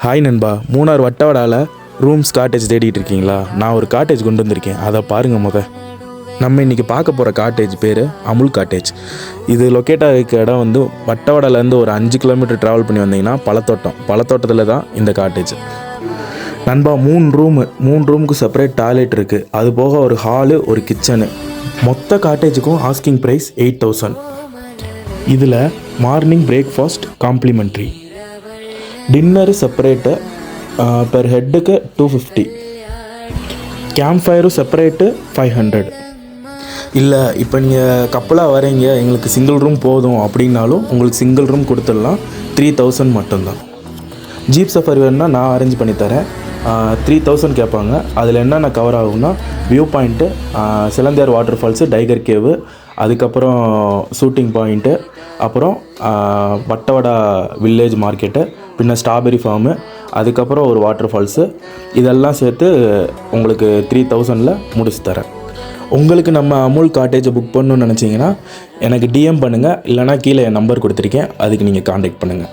Hi நண்பா, Munnar வட்டவடாவில் rooms cottage தேடிட்டு இருக்கீங்களா? நான் ஒரு காட்டேஜ் கொண்டு வந்திருக்கேன், அதை பாருங்கள். நம்ம இன்றைக்கி பார்க்க போகிற காட்டேஜ் பேர் அமுல் காட்டேஜ். இது லொக்கேட் ஆகிருக்க இடம் வந்து வட்டவடாலேருந்து ஒரு 5 கிலோமீட்டர் ட்ராவல் பண்ணி வந்தீங்கன்னா பழத்தோட்டத்தில் தான் இந்த காட்டேஜ். நண்பா, 3 ரூமுக்கு செப்பரேட் டாய்லெட் இருக்குது. அது போக ஒரு ஹாலு, ஒரு கிச்சனு. மொத்த காட்டேஜுக்கும் ஆஸ்கிங் ப்ரைஸ் 8,000. இதில் morning breakfast complimentary, dinner separate, per ஹெட்டுக்கு 250, கேம்ப் ஃபயரும் செப்பரேட்டு 500. இல்லை, இப்போ நீங்கள் கப்பலாக வரீங்க, எங்களுக்கு சிங்கிள் ரூம் போதும் அப்படின்னாலும் உங்களுக்கு சிங்கிள் ரூம் கொடுத்துடலாம். 3,000 மட்டும்தான். ஜீப் சஃபாரி வேணுன்னா நான் அரேஞ்ச் பண்ணித்தரேன். 3,000 கேட்பாங்க. அதில் என்னென்ன கவர் ஆகும்னா view point, Silanthiyar water falls, tiger cave, அதுக்கப்புறம் ஷூட்டிங் பாயிண்ட்டு, அப்புறம் வட்டவடா வில்லேஜ் மார்க்கெட்டு, பின்ன ஸ்ட்ராபெரி ஃபார்மு, அதுக்கப்புறம் ஒரு வாட்டர் ஃபால்ஸு. இதெல்லாம் சேர்த்து உங்களுக்கு 3,000ல் முடிச்சு தரேன். உங்களுக்கு நம்ம அமுல் காட்டேஜை புக் பண்ணணுன்னு நினச்சிங்கன்னா எனக்கு டிஎம் பண்ணுங்கள், இல்லைனா கீழே என் நம்பர் கொடுத்துருக்கேன், அதுக்கு நீங்கள் காண்டாக்ட் பண்ணுங்கள்.